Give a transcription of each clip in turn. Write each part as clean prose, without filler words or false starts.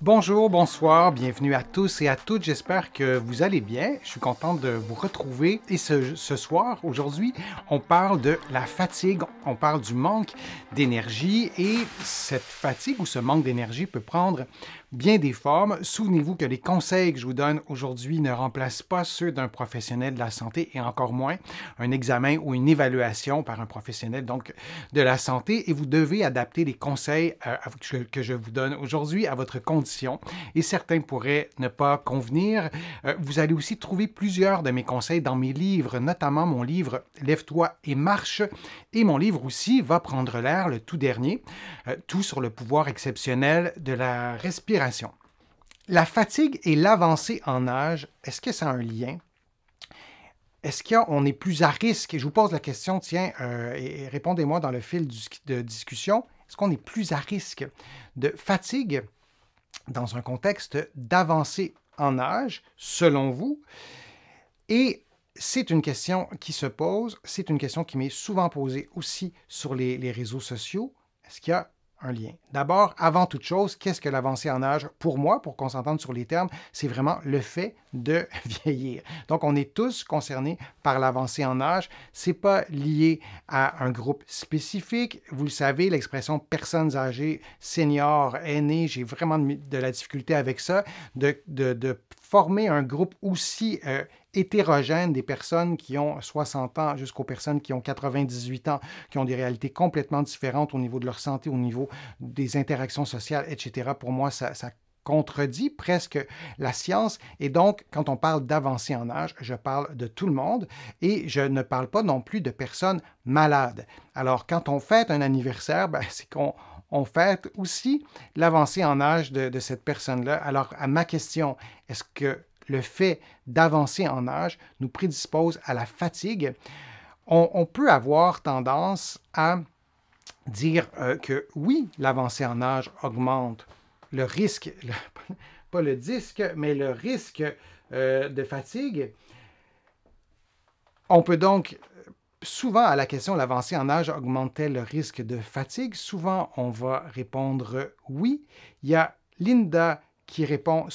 Bonjour, bonsoir, bienvenue à tous et à toutes. J'espère que vous allez bien. Je suis content de vous retrouver. Et ce soir, aujourd'hui, on parle de la fatigue, on parle du manque d'énergie et cette fatigue ou ce manque d'énergie peut prendre bien des formes. Souvenez-vous que les conseils que je vous donne aujourd'hui ne remplacent pas ceux d'un professionnel de la santé et encore moins un examen ou une évaluation par un professionnel donc de la santé et vous devez adapter les conseils que je vous donne aujourd'hui à votre condition et certains pourraient ne pas convenir. Vous allez aussi trouver plusieurs de mes conseils dans mes livres, notamment mon livre Lève-toi et marche et mon livre aussi Va prendre l'air, le tout dernier, tout sur le pouvoir exceptionnel de la respiration. La fatigue et l'avancée en âge, est-ce que ça a un lien? Est-ce qu'on est plus à risque? Je vous pose la question, tiens, et répondez-moi dans le fil de discussion. Est-ce qu'on est plus à risque de fatigue dans un contexte d'avancée en âge, selon vous? Et c'est une question qui se pose, c'est une question qui m'est souvent posée aussi sur les réseaux sociaux. Est-ce qu'il y a un lien? D'abord, avant toute chose, qu'est-ce que l'avancée en âge? Pour moi, pour qu'on s'entende sur les termes, c'est vraiment le fait de vieillir. Donc, on est tous concernés par l'avancée en âge. Ce n'est pas lié à un groupe spécifique. Vous le savez, l'expression personnes âgées, seniors, aînés, j'ai vraiment de la difficulté avec ça, de former un groupe aussi hétérogène, des personnes qui ont 60 ans jusqu'aux personnes qui ont 98 ans, qui ont des réalités complètement différentes au niveau de leur santé, au niveau des interactions sociales, etc. Pour moi, ça contredit presque la science. Et donc, quand on parle d'avancée en âge, je parle de tout le monde et je ne parle pas non plus de personnes malades. Alors, quand on fête un anniversaire, c'est qu'on fête aussi l'avancée en âge de cette personne-là. Alors, à ma question, est-ce que le fait d'avancer en âge nous prédispose à la fatigue? On peut avoir tendance à dire que oui, l'avancée en âge augmente le risque, pas le disque, mais le risque de fatigue. On peut donc souvent à la question l'avancée en âge augmente-t-elle le risque de fatigue? Souvent, on va répondre oui. Il y a Linda qui répond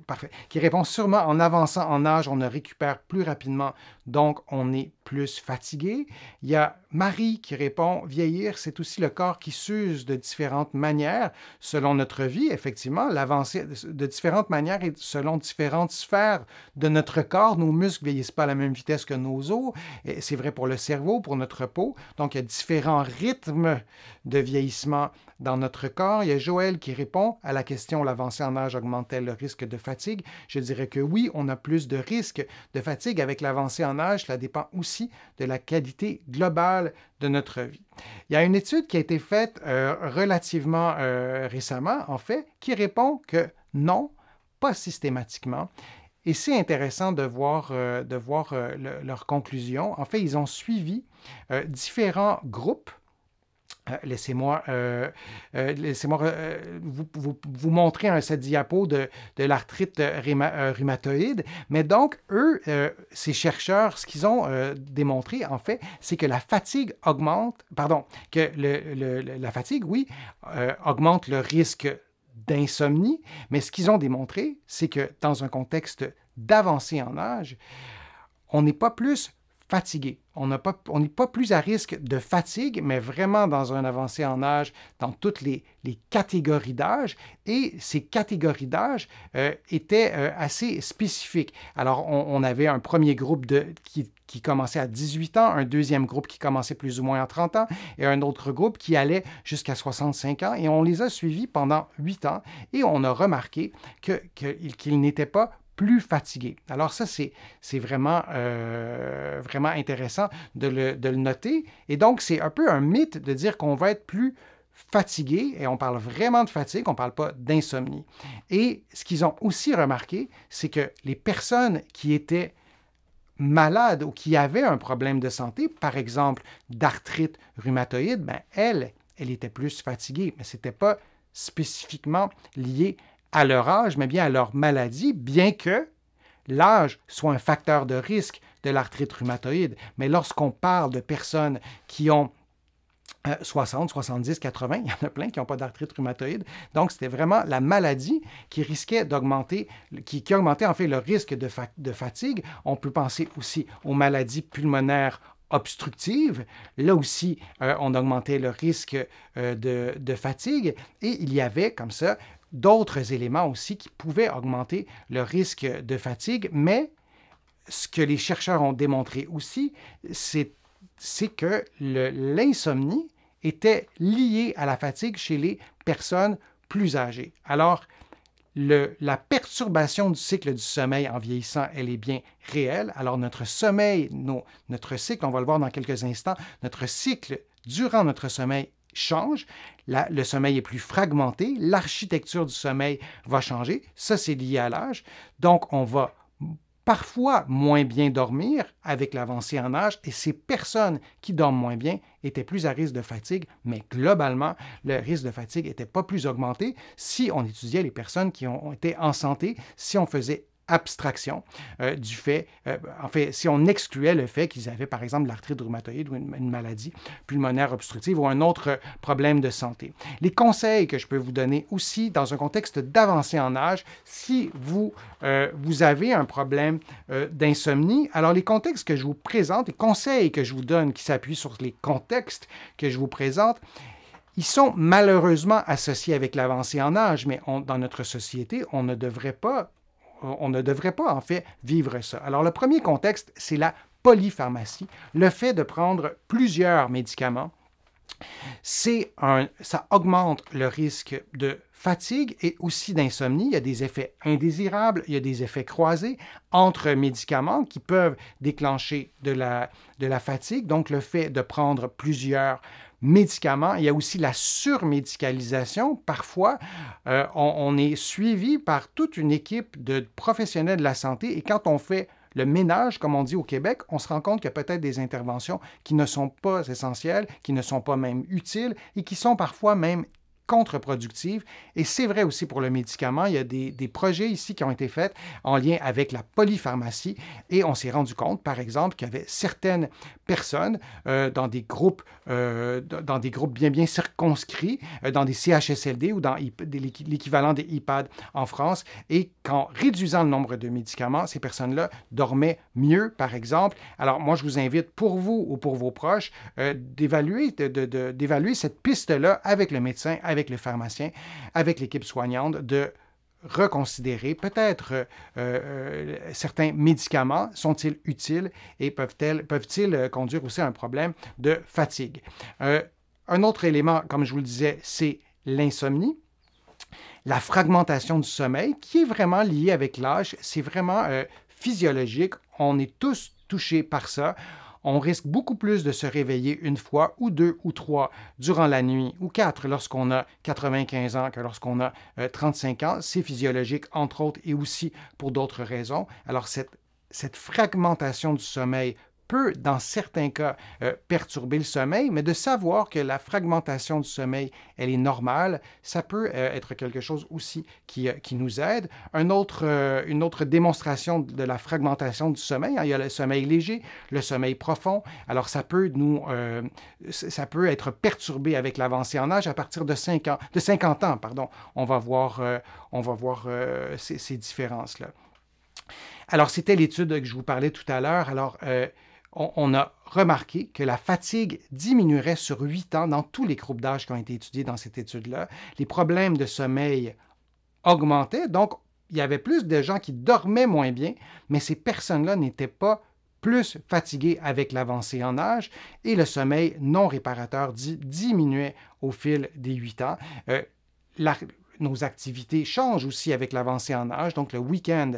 parfait. Qui répond sûrement en avançant en âge, on ne récupère plus rapidement, donc on est plus fatigué. Il y a Marie qui répond vieillir, c'est aussi le corps qui s'use de différentes manières selon notre vie. Effectivement, l'avancée de différentes manières et selon différentes sphères de notre corps. Nos muscles ne vieillissent pas à la même vitesse que nos os. C'est vrai pour le cerveau, pour notre peau. Donc, il y a différents rythmes de vieillissement dans notre corps. Il y a Joël qui répond à la question l'avancée en âge augmente-t-elle le risque de fatigue? Je dirais que oui, on a plus de risques de fatigue avec l'avancée en âge. Cela dépend aussi de la qualité globale de notre vie. Il y a une étude qui a été faite relativement récemment, en fait, qui répond que non, pas systématiquement. Et c'est intéressant de voir leurs conclusions. En fait, ils ont suivi différents groupes. Laissez-moi vous montrer cette diapo de l'arthrite rhumatoïde. Mais donc, eux, ces chercheurs, ce qu'ils ont démontré, en fait, c'est que la fatigue augmente, que la fatigue, oui, augmente le risque d'insomnie. Mais ce qu'ils ont démontré, c'est que dans un contexte d'avancée en âge, on n'est pas plus fatigué. On n'est pas plus à risque de fatigue, mais vraiment dans un avancé en âge, dans toutes les catégories d'âge. Et ces catégories d'âge étaient assez spécifiques. Alors, on avait un premier groupe qui commençait à 18 ans, un deuxième groupe qui commençait plus ou moins à 30 ans, et un autre groupe qui allait jusqu'à 65 ans. Et on les a suivis pendant 8 ans, et on a remarqué qu'ils n'étaient pas plus fatigué. Alors ça, c'est vraiment intéressant de le noter. Et donc, c'est un peu un mythe de dire qu'on va être plus fatigué, et on parle vraiment de fatigue, on ne parle pas d'insomnie. Et ce qu'ils ont aussi remarqué, c'est que les personnes qui étaient malades ou qui avaient un problème de santé, par exemple d'arthrite rhumatoïde, elle était plus fatiguée, mais ce n'était pas spécifiquement lié à leur âge, mais bien à leur maladie, bien que l'âge soit un facteur de risque de l'arthrite rhumatoïde. Mais lorsqu'on parle de personnes qui ont 60, 70, 80, il y en a plein qui n'ont pas d'arthrite rhumatoïde. Donc, c'était vraiment la maladie qui risquait d'augmenter, qui augmentait en fait le risque de fatigue. On peut penser aussi aux maladies pulmonaires obstructives. Là aussi, on augmentait le risque de fatigue. Et il y avait comme ça d'autres éléments aussi qui pouvaient augmenter le risque de fatigue. Mais ce que les chercheurs ont démontré aussi, c'est que l'insomnie était liée à la fatigue chez les personnes plus âgées. Alors, la perturbation du cycle du sommeil en vieillissant, elle est bien réelle. Alors, notre sommeil, notre cycle, on va le voir dans quelques instants, notre cycle durant notre sommeil change. Le sommeil est plus fragmenté. L'architecture du sommeil va changer. Ça, c'est lié à l'âge. Donc, on va parfois moins bien dormir avec l'avancée en âge et ces personnes qui dorment moins bien étaient plus à risque de fatigue, mais globalement, le risque de fatigue n'était pas plus augmenté si on étudiait les personnes qui ont été en santé, si on faisait abstraction du fait, en fait, si on excluait le fait qu'ils avaient, par exemple, l'arthrite rhumatoïde ou une maladie pulmonaire obstructive ou un autre problème de santé. Les conseils que je peux vous donner aussi dans un contexte d'avancée en âge, si vous avez un problème d'insomnie, alors les contextes que je vous présente, les conseils que je vous donne qui s'appuient sur les contextes que je vous présente, ils sont malheureusement associés avec l'avancée en âge, mais dans notre société, on ne devrait pas en fait vivre ça. Alors le premier contexte, c'est la polypharmacie, le fait de prendre plusieurs médicaments. Ça augmente le risque de fatigue et aussi d'insomnie. Il y a des effets indésirables, il y a des effets croisés entre médicaments qui peuvent déclencher de la fatigue. Donc le fait de prendre plusieurs médicaments. Il y a aussi la surmédicalisation. Parfois, on est suivi par toute une équipe de professionnels de la santé et quand on fait le ménage, comme on dit au Québec, on se rend compte qu'il y a peut-être des interventions qui ne sont pas essentielles, qui ne sont pas même utiles et qui sont parfois même contre-productives. Et c'est vrai aussi pour le médicament. Il y a des projets ici qui ont été faits en lien avec la polypharmacie et on s'est rendu compte, par exemple, qu'il y avait certaines personnes dans des groupes bien circonscrits, dans des CHSLD ou dans l'équivalent des EHPAD en France, et qu'en réduisant le nombre de médicaments, ces personnes-là dormaient mieux, par exemple. Alors, moi, je vous invite, pour vous ou pour vos proches, d'évaluer cette piste-là avec le médecin, avec le pharmacien, avec l'équipe soignante, de reconsidérer peut-être certains médicaments, sont-ils utiles et peuvent-ils conduire aussi à un problème de fatigue. Un autre élément, comme je vous le disais, c'est l'insomnie. La fragmentation du sommeil, qui est vraiment liée avec l'âge, c'est vraiment physiologique. On est tous touchés par ça. On risque beaucoup plus de se réveiller une fois ou deux ou trois durant la nuit ou quatre lorsqu'on a 95 ans que lorsqu'on a 35 ans. C'est physiologique, entre autres, et aussi pour d'autres raisons. Alors, cette fragmentation du sommeil peut, dans certains cas, perturber le sommeil, mais de savoir que la fragmentation du sommeil, elle est normale, ça peut être quelque chose aussi qui nous aide. Une autre démonstration de la fragmentation du sommeil, hein, il y a le sommeil léger, le sommeil profond. Alors, ça peut être perturbé avec l'avancée en âge à partir de 50 ans, pardon. On va voir ces différences-là. Alors, c'était l'étude que je vous parlais tout à l'heure. Alors, on a remarqué que la fatigue diminuerait sur 8 ans dans tous les groupes d'âge qui ont été étudiés dans cette étude-là. Les problèmes de sommeil augmentaient, donc il y avait plus de gens qui dormaient moins bien, mais ces personnes-là n'étaient pas plus fatiguées avec l'avancée en âge et le sommeil non réparateur diminuait au fil des 8 ans. Nos activités changent aussi avec l'avancée en âge. Donc, le week-end,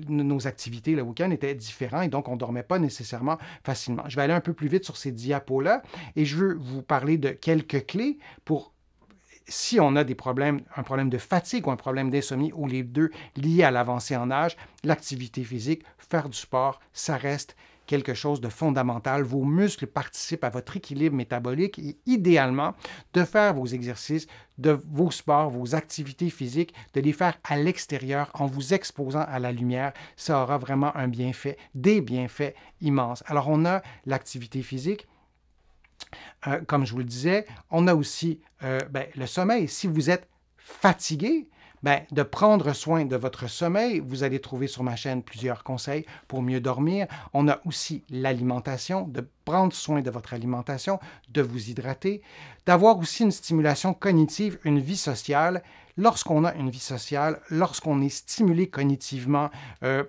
nos activités le week-end étaient différentes et donc on ne dormait pas nécessairement facilement. Je vais aller un peu plus vite sur ces diapos-là et je veux vous parler de quelques clés pour si on a un problème de fatigue ou un problème d'insomnie ou les deux liés à l'avancée en âge, l'activité physique, faire du sport, ça reste quelque chose de fondamental. Vos muscles participent à votre équilibre métabolique et idéalement, de faire vos exercices, de vos sports, vos activités physiques, de les faire à l'extérieur en vous exposant à la lumière. Ça aura vraiment des bienfaits immenses. Alors, on a l'activité physique. Comme je vous le disais, on a aussi le sommeil. Si vous êtes fatigué, de prendre soin de votre sommeil. Vous allez trouver sur ma chaîne plusieurs conseils pour mieux dormir. On a aussi l'alimentation, de prendre soin de votre alimentation, de vous hydrater, d'avoir aussi une stimulation cognitive, une vie sociale. Lorsqu'on a une vie sociale, lorsqu'on est stimulé cognitivement,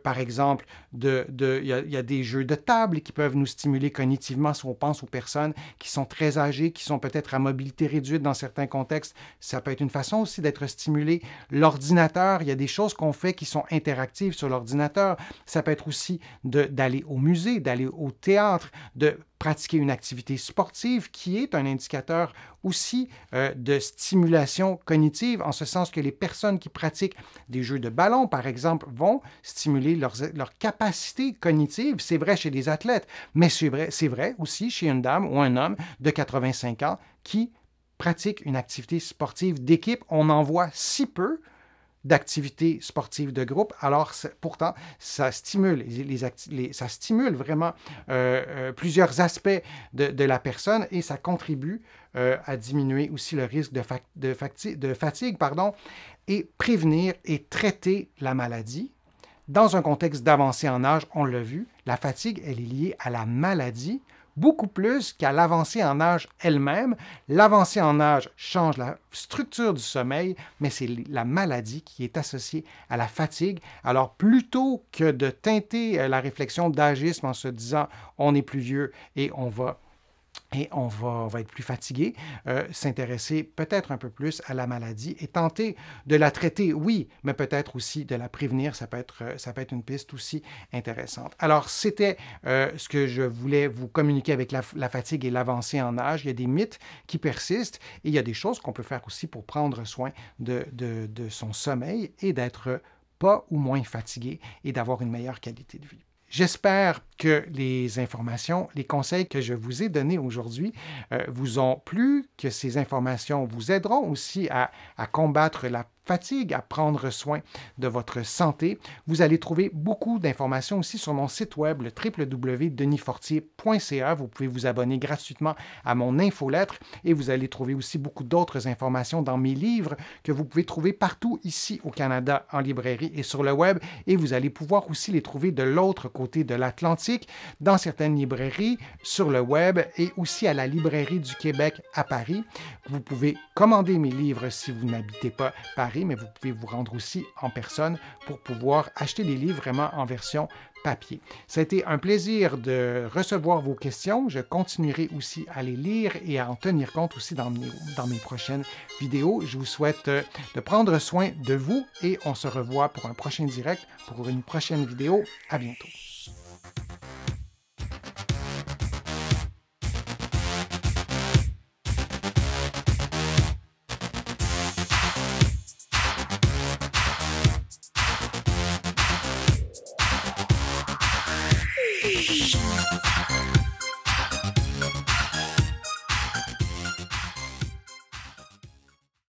par exemple, il y a des jeux de table qui peuvent nous stimuler cognitivement si on pense aux personnes qui sont très âgées, qui sont peut-être à mobilité réduite dans certains contextes. Ça peut être une façon aussi d'être stimulé. L'ordinateur, il y a des choses qu'on fait qui sont interactives sur l'ordinateur. Ça peut être aussi d'aller au musée, d'aller au théâtre, de pratiquer une activité sportive qui est un indicateur aussi de stimulation cognitive, en ce sens que les personnes qui pratiquent des jeux de ballon, par exemple, vont stimuler leur capacité cognitive. C'est vrai chez les athlètes, mais c'est vrai aussi chez une dame ou un homme de 85 ans qui pratique une activité sportive d'équipe. On en voit si peu d'activités sportives de groupe. Alors, pourtant, ça stimule, ça stimule vraiment plusieurs aspects de la personne et ça contribue à diminuer aussi le risque de fatigue et prévenir et traiter la maladie. Dans un contexte d'avancée en âge, on l'a vu, la fatigue, elle est liée à la maladie, beaucoup plus qu'à l'avancée en âge elle-même. L'avancée en âge change la structure du sommeil, mais c'est la maladie qui est associée à la fatigue. Alors, plutôt que de teinter la réflexion d'agisme en se disant « on est plus vieux et on va être plus fatigué, s'intéresser peut-être un peu plus à la maladie et tenter de la traiter, oui, mais peut-être aussi de la prévenir, ça peut être une piste aussi intéressante. Alors, c'était ce que je voulais vous communiquer avec la fatigue et l'avancée en âge. Il y a des mythes qui persistent et il y a des choses qu'on peut faire aussi pour prendre soin de son sommeil et d'être pas ou moins fatigué et d'avoir une meilleure qualité de vie. J'espère que les informations, les conseils que je vous ai donnés aujourd'hui vous ont plu, que ces informations vous aideront aussi à combattre la fatigue, à prendre soin de votre santé. Vous allez trouver beaucoup d'informations aussi sur mon site web, le www.denisfortier.ca. Vous pouvez vous abonner gratuitement à mon infolettre et vous allez trouver aussi beaucoup d'autres informations dans mes livres que vous pouvez trouver partout ici au Canada en librairie et sur le web. Et vous allez pouvoir aussi les trouver de l'autre côté de l'Atlantique, dans certaines librairies, sur le web et aussi à la Librairie du Québec à Paris. Vous pouvez commander mes livres si vous n'habitez pas Paris, mais vous pouvez vous rendre aussi en personne pour pouvoir acheter les livres vraiment en version papier. Ça a été un plaisir de recevoir vos questions. Je continuerai aussi à les lire et à en tenir compte aussi dans mes prochaines vidéos. Je vous souhaite de prendre soin de vous et on se revoit pour un prochain direct, pour une prochaine vidéo. À bientôt. Shh.